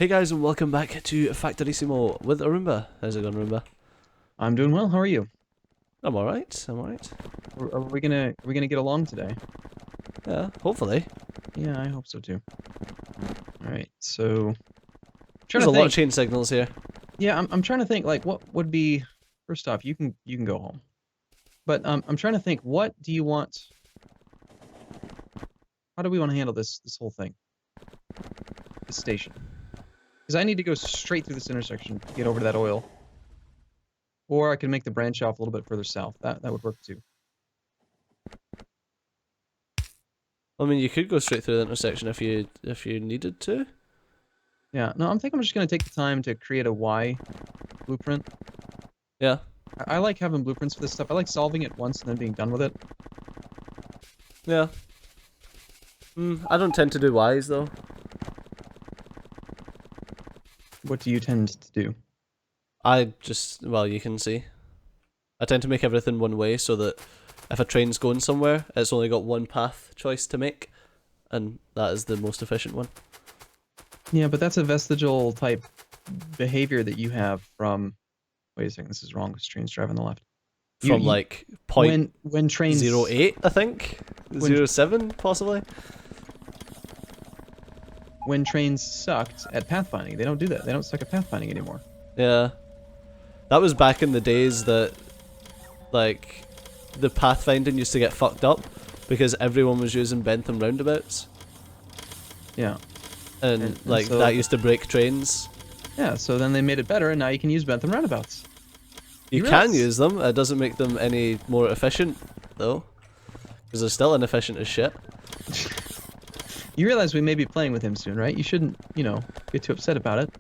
Hey guys, and welcome back to Factorissimo with Arumba. How's it going, Arumba? I'm doing well. How are you? I'm alright, I'm alright. Are we gonna get along today? Yeah, hopefully. Yeah, I hope so too. All right. So, trying There's to a lot of think. chain signals here. Yeah, I'm trying to think like what would be first off, you can go home. But I'm trying to think what do you want how do we want to handle this whole thing? This station. Because I need to go straight through this intersection to get over to that oil. Or I can make the branch off a little bit further south. That would work too. I mean, you could go straight through the intersection if you needed to. Yeah, no, I'm thinking I'm just gonna take the time to create a Y blueprint. Yeah. I like having blueprints for this stuff. I like solving it once and then being done with it. Yeah. I don't tend to do Ys though. What do you tend to do? I just, well, you can see. I tend to make everything one way so that if a train's going somewhere, it's only got one path choice to make, and that is the most efficient one. Yeah, but that's a vestigial type behavior that you have from. Wait a second, this is wrong. This train's driving the left. From You like point when zero trains 08, I think, when 07 possibly. when trains sucked at pathfinding, they don't do that. They don't suck at pathfinding anymore. Yeah, that was back in the days that like the pathfinding used to get fucked up because everyone was using Bentham roundabouts, Yeah, and and like so that used to break trains. yeah, so then they made it better, and now you can use Bentham roundabouts. You can use them. It doesn't make them any more efficient though, because they're still inefficient as shit. You realize we may be playing with him soon, right? You shouldn't, get too upset about it.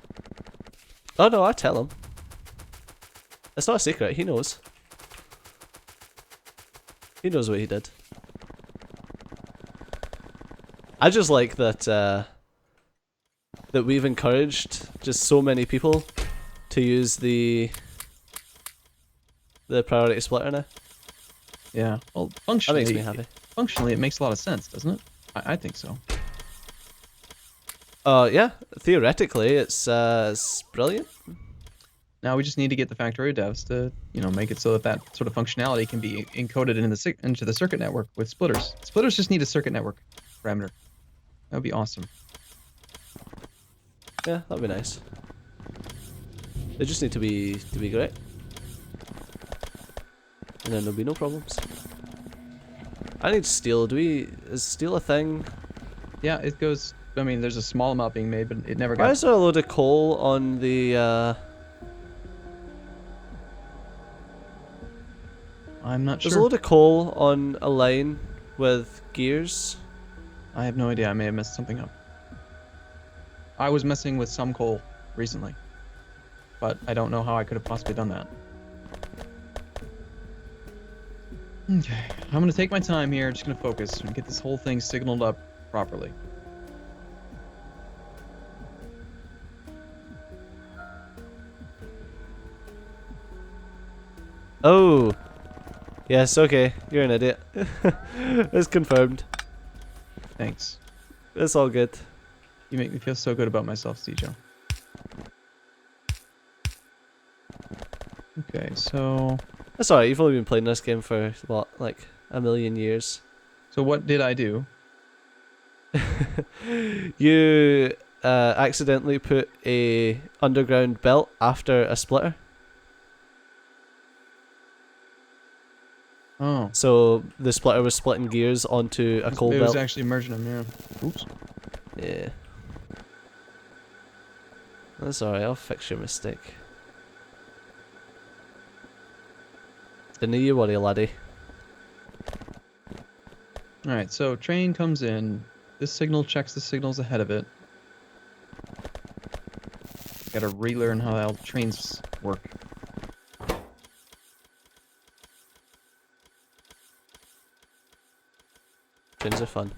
Oh no, I tell him. It's not a secret. He knows. He knows what he did. I just like that that we've encouraged just so many people to use the priority splitter now. Yeah. Well, That makes me happy. functionally, it makes a lot of sense, doesn't it? I think so. Yeah, theoretically it's brilliant. Now we just need to get the Factorio devs to, make it so that that sort of functionality can be encoded into the circuit network with splitters. Splitters just need a circuit network parameter. That would be awesome. Yeah, that'd be nice. They just need to be great. And then there'll be no problems. I need steel. Is steel a thing? Yeah, it goes. I mean, there's a small amount being made, but it never Why got. is there a load of coal on the I'm not There's a sure. load of coal on a line with gears. I have no idea. I may have messed something up. I was messing with some coal recently, but I don't know how I could have possibly done that. Okay, I'm gonna take my time here. Just gonna focus and get this whole thing signaled up properly. Oh! Yes, okay. You're an idiot. It's confirmed. Thanks. It's all good. You make me feel so good about myself, Stejo. Okay, so That's alright, you've only been playing this game for, what, like, a million years? what did I do? You accidentally put a underground belt after a splitter. Oh, So the splitter was splitting gears onto a coal it belt. was actually merging them. Yeah. Oops. Yeah. That's alright, I'll fix your mistake. Dinna you worry, laddie. All right, so train comes in. This signal checks the signals ahead of it. Got to relearn how all trains work. Trains are fun.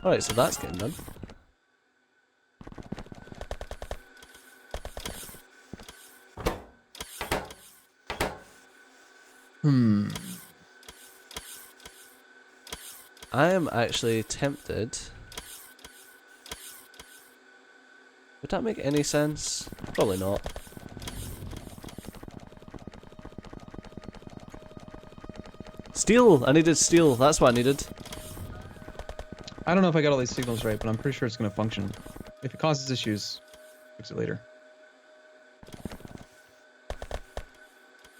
Alright, so that's getting done. I am actually tempted. Would that make any sense? Probably not. Steel! I needed steel. That's what I needed. I don't know if I got all these signals right, but I'm pretty sure it's going to function. If it causes issues, fix it later.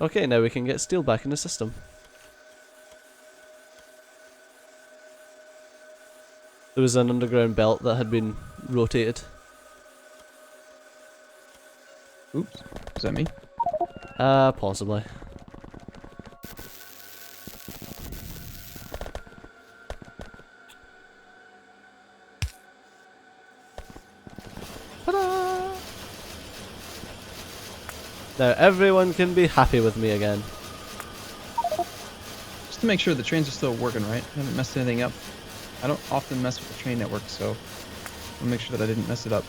Okay, now we can get steel back in the system. There was an underground belt that had been rotated. Oops. Is that me? Possibly. Ta-da! Now everyone can be happy with me again. Just to make sure the trains are still working right. I haven't messed anything up. I don't often mess with the train network, so I'll make sure that I didn't mess it up.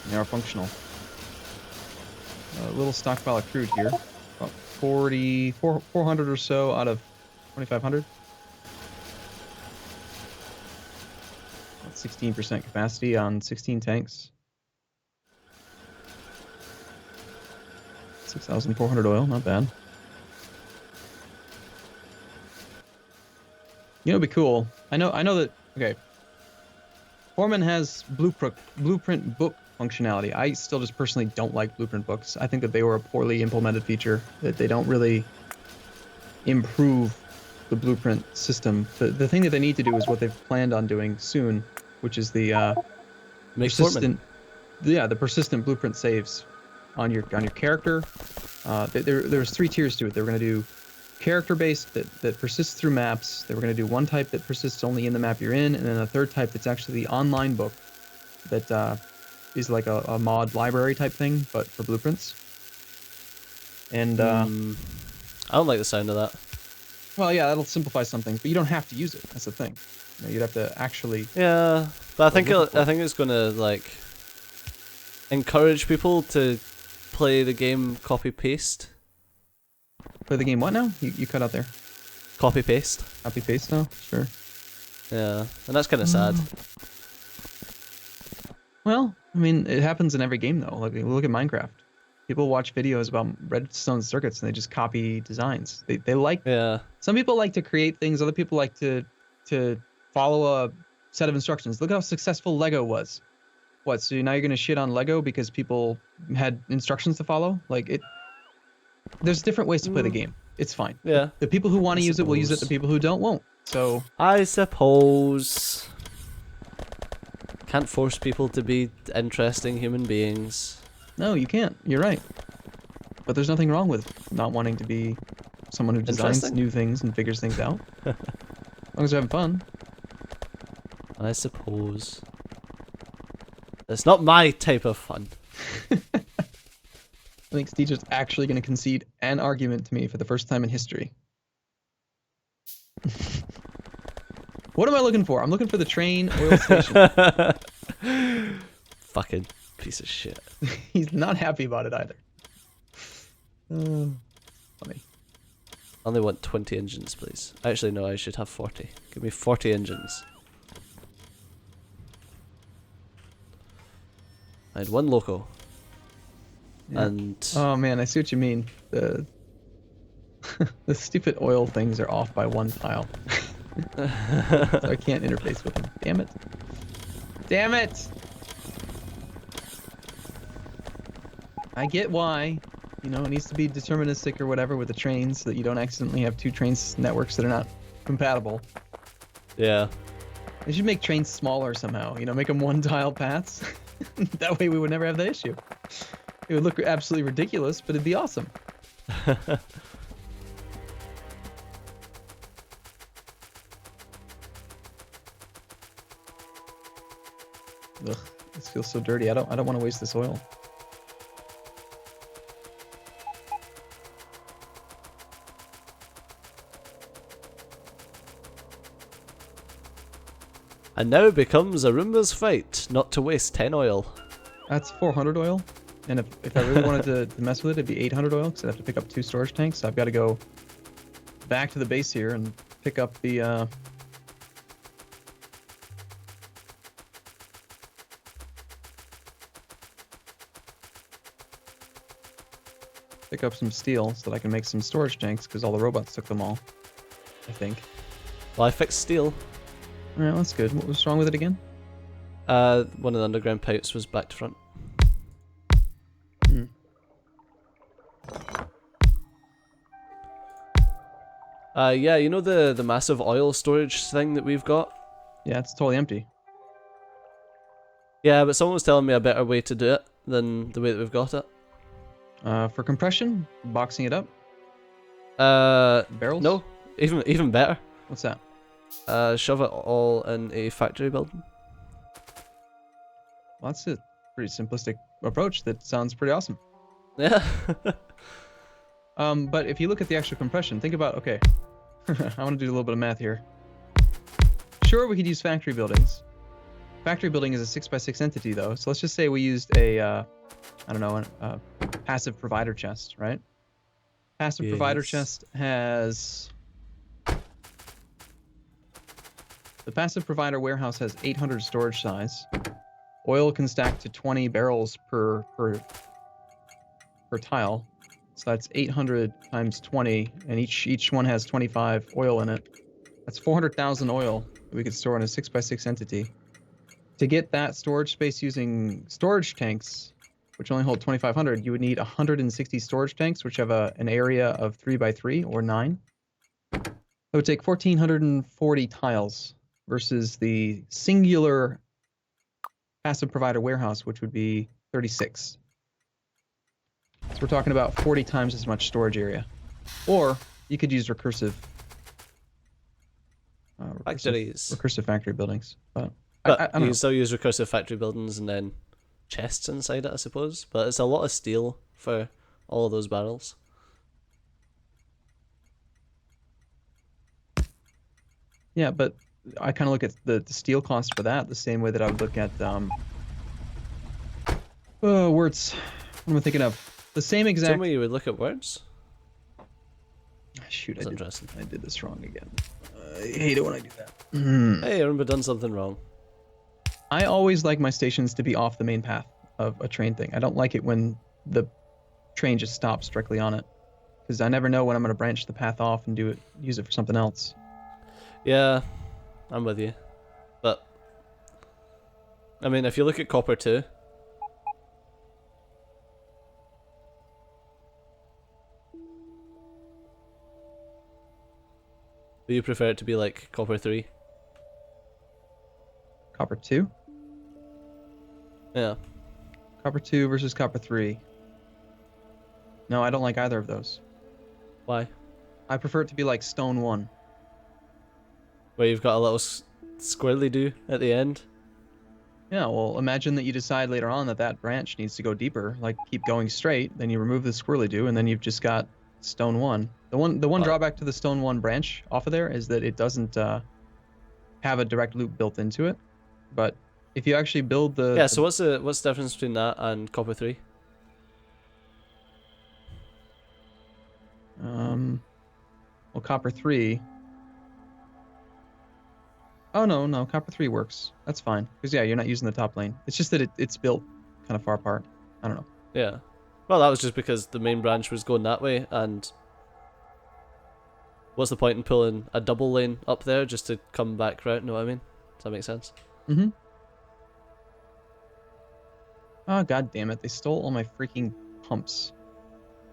And they are functional. A little stockpile of crude here. About 400 or so out of 2,500. 16% capacity on 16 tanks. 6,400 oil, not bad. You know, it'd be cool. I know that. Okay. Foreman has blueprint book functionality. I still just personally don't like blueprint books. I think that they were a poorly implemented feature. That they don't really improve the blueprint system. The thing that they need to do is what they've planned on doing soon, which is the persistent. Yeah, the persistent blueprint saves on your character. There's 3 tiers to it. They were going to do character-based that persists through maps. They were going to do one type that persists only in the map you're in, and then a third type that's actually the online book that is like a mod library type thing, but for blueprints. And I don't like the sound of that. well, yeah, that'll simplify some things, but you don't have to use it. That's the thing. You know, you'd have to actually. Yeah, but I think it's gonna like encourage people to play the game copy paste. Play the game what now? You cut out there. Copy paste. Copy paste now? Sure. Yeah, and that's kind of sad. Well, I mean, it happens in every game though. Like, look at Minecraft. People watch videos about redstone circuits and they just copy designs. They like. Yeah. Some people like to create things. Other people like to follow a set of instructions. Look how successful Lego was. What? So now you're gonna shit on Lego because people had instructions to follow? Like it. There's different ways to play the game. It's fine. Yeah. The people who want to use it will use it. The people who don't won't. So. I suppose. Can't force people to be interesting human beings. No, you can't. You're right. But there's nothing wrong with not wanting to be someone who designs new things and figures things out. As long as you're having fun. I suppose. It's not my type of fun. I think Steeger's actually going to concede an argument to me for the first time in history. What am I looking for? I'm looking for the train oil station. Fucking piece of shit. He's not happy about it either. Funny. I only want 20 engines, please. Actually, no, I should have 40. Give me 40 engines. I had 1 loco. Yeah. And oh man, I see what you mean. The the stupid oil things are off by 1 tile. So I can't interface with them. Damn it. Damn it! I get why. You know, it needs to be deterministic or whatever with the trains so that you don't accidentally have 2 trains networks that are not compatible. yeah. They should make trains smaller somehow. You know, make them 1-tile paths. That way we would never have that issue. It would look absolutely ridiculous, but it'd be awesome. Ugh, this feels so dirty. I don't want to waste this oil. And now it becomes Arumba's fight, not to waste 10 oil. That's 400 oil. And if I really wanted to mess with it, it'd be 800 oil, because I'd have to pick up 2 storage tanks. So I've got to go back to the base here and pick up the pick up some steel so that I can make some storage tanks because all the robots took them all. I think. Well, I fixed steel. Alright, that's good. What was wrong with it again? One of the underground pipes was back to front. Hmm. Yeah, you know the massive oil storage thing that we've got? Yeah, it's totally empty. Yeah, but someone was telling me a better way to do it than the way that we've got it. For compression, boxing it up, barrels. No, even better. What's that? Shove it all in a factory building. Well, that's a pretty simplistic approach. That sounds pretty awesome. Yeah. But if you look at the actual compression, think about, okay, I want to do a little bit of math here. Sure, we could use factory buildings. Factory building is a 6x6 entity though, so let's just say we used a, I don't know, a passive provider chest, right? Passive provider chest has... The passive provider warehouse has 800 storage size. Oil can stack to 20 barrels per tile. So that's 800 times 20, and each one has 25 oil in it. That's 400,000 oil that we could store in a 6x6 entity. To get that storage space using storage tanks, which only hold 2,500, you would need 160 storage tanks, which have an area of 3x3 or 9. It would take 1,440 tiles versus the singular passive provider warehouse, which would be 36. So we're talking about 40 times as much storage area. Or you could use recursive Factories. recursive factory buildings. But But I don't you know. can still use recursive factory buildings and then chests inside it, I suppose. But it's a lot of steel for all of those barrels. Yeah, but I kind of look at the steel cost for that the same way that I would look at words. What am I thinking of? The same exact. Same way you would look at words. Shoot, That's interesting. I did this wrong again. I hate it when I do that. Hey, Arumba done something wrong. I always like my stations to be off the main path of a train thing. I don't like it when the train just stops directly on it, because I never know when I'm going to branch the path off and use it for something else. Yeah, I'm with you. But, I mean, if you look at Copper 2, do you prefer it to be like Copper 3? Copper 2? Yeah. Copper 2 versus Copper 3. No, I don't like either of those. Why? I prefer it to be like Stone 1. Where you've got a little squirrely do at the end? Yeah, well, imagine that you decide later on that branch needs to go deeper, like keep going straight, then you remove the squirrely-do, and then you've just got Stone 1. The one drawback to the Stone 1 branch off of there is that it doesn't have a direct loop built into it. But if you actually build the... Yeah, so what's the difference between that and Copper 3? Well, Copper 3... Oh, no, Copper 3 works. That's fine. Because, yeah, you're not using the top lane. It's just that it's built kind of far apart. I don't know. Yeah. Well, that was just because the main branch was going that way, and what's the point in pulling a double lane up there just to come back right? Know what I mean? Does that make sense? Mm-hmm. Oh, god damn it. They stole all my freaking pumps.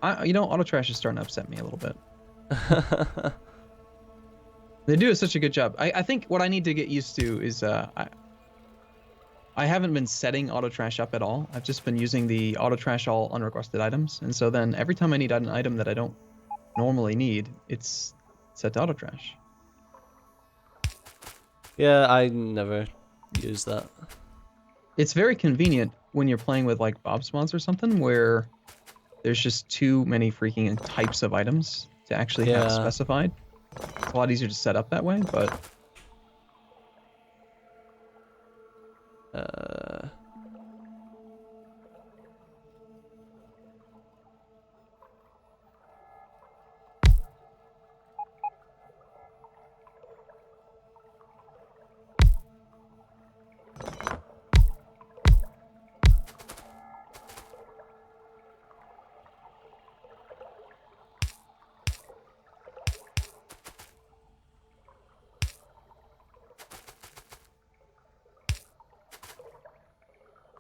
Auto trash is starting to upset me a little bit. They do such a good job. I think what I need to get used to is I haven't been setting auto trash up at all. I've just been using the auto trash all unrequested items, and so then every time I need an item that I don't normally need, it's set to auto trash. Yeah, I never use that. It's very convenient when you're playing with like Bob's mods or something where there's just too many freaking types of items to actually have specified. It's a lot easier to set up that way, but...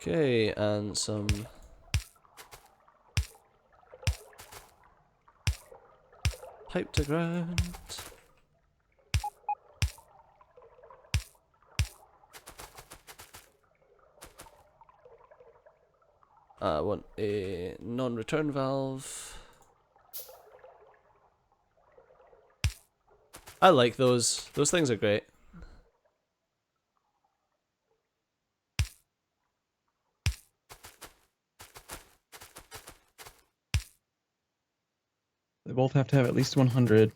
Okay, and some pipe to ground. I want a non-return valve. I like those. Those things are great. They both have to have at least 100,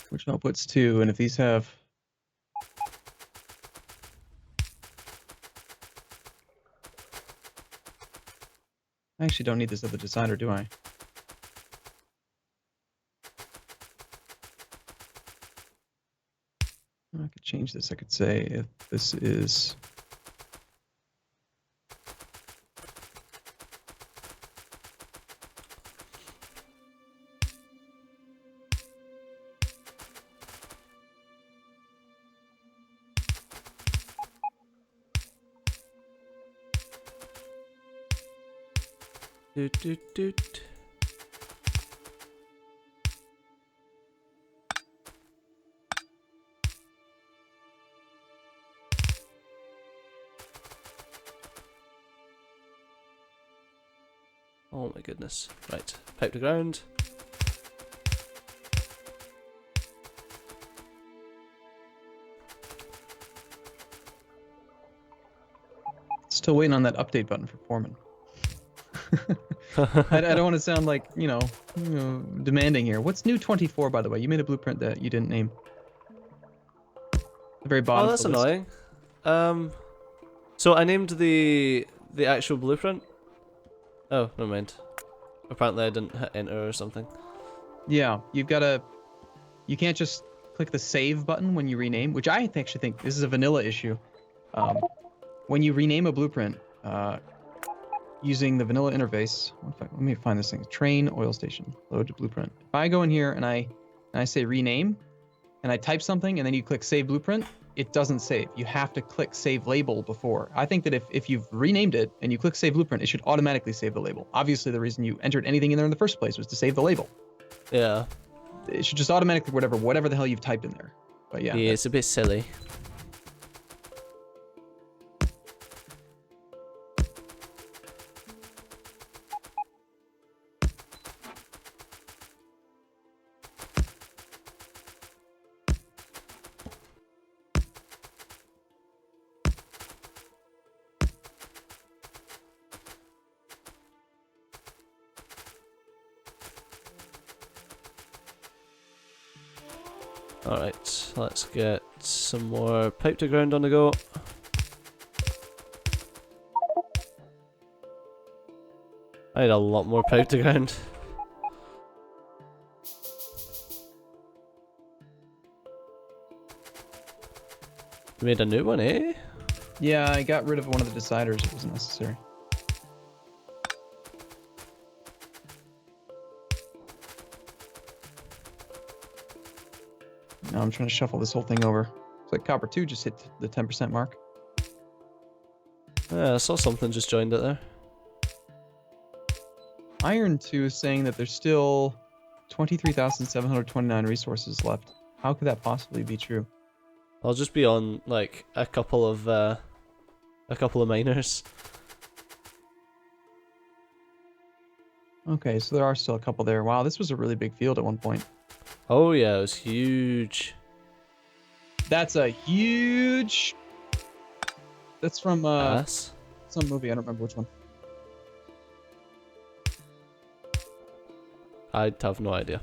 which outputs 2. And if these have... I actually don't need this other decider, do I? I could change this. I could say if this is... Doot doot doot. Oh my goodness. Right, pipe to ground. Still waiting on that update button for Foreman. I don't want to sound like, you know, demanding here. What's new 24, by the way? You made a blueprint that you didn't name. The very bottom. Oh, that's annoying. So I named the actual blueprint. Oh, never mind. Apparently I didn't hit enter or something. Yeah, you've got to... You can't just click the save button when you rename, which I actually think this is a vanilla issue. When you rename a blueprint, using the vanilla interface, let me find this thing. Train oil station, load to blueprint. If I go in here and I say rename, and I type something, and then you click save blueprint, it doesn't save. You have to click save label before. I think that if you've renamed it and you click save blueprint, it should automatically save the label. Obviously, the reason you entered anything in there in the first place was to save the label. Yeah. It should just automatically whatever the hell you've typed in there. But yeah. Yeah, it's a bit silly. Alright, let's get some more pipe to ground on the go. I need a lot more pipe to ground. You made a new one, eh? Yeah, I got rid of one of the deciders. It wasn't necessary. Now I'm trying to shuffle this whole thing over. It's like Copper 2 just hit the 10% mark. Yeah, I saw something just joined it there. Iron 2 is saying that there's still 23,729 resources left. How could that possibly be true? I'll just be on like a couple of miners. Okay, so there are still a couple there. Wow, this was a really big field at one point. Oh yeah, it was huge. That's a huge... That's from some movie, I don't remember which one. I'd have no idea.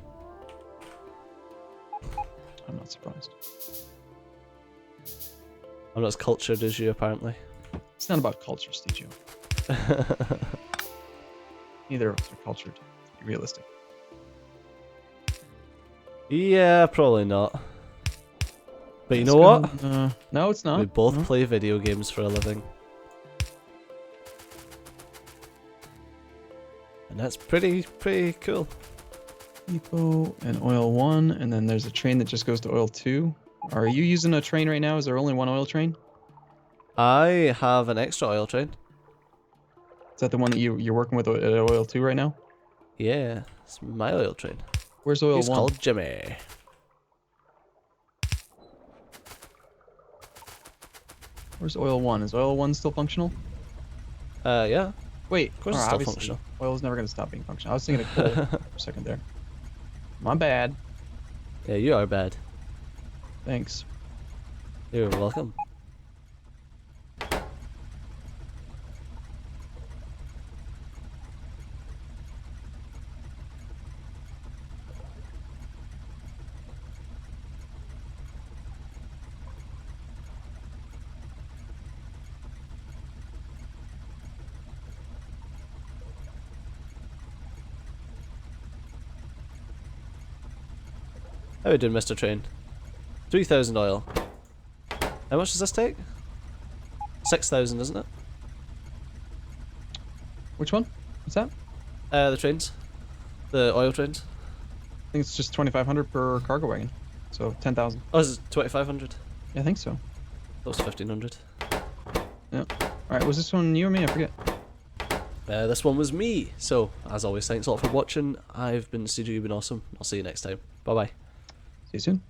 I'm not surprised. I'm not as cultured as you, apparently. It's not about culture, Steve. Neither of us are cultured, to be realistic. Yeah, probably not. But you know what? No, it's not. We both play video games for a living. And that's pretty cool. Depot and oil 1, and then there's a train that just goes to oil 2. Are you using a train right now? Is there only one oil train? I have an extra oil train. Is that the one that you're working with at oil 2 right now? Yeah, it's my oil train. Where's oil He's 1? called Jimmy. Where's oil 1? Is oil 1 still functional? Yeah. Wait, Of course it's still obviously, functional. oil's never gonna stop being functional. I was thinking of coal for a second there. My bad. Yeah, you are bad. Thanks. You're welcome. How we doing, Mr. Train? 3,000 oil. How much does this take? 6,000, isn't it? Which one? What's that? The trains. The oil trains. I think it's just 2,500 per cargo wagon. So 10,000. Oh, is it 2,500? Yeah, I think so. That was 1,500. Yeah. Alright, was this one you or me? I forget. This one was me. So, as always, thanks a lot for watching. I've been CJ, you've been awesome. I'll see you next time. Bye bye. See you soon.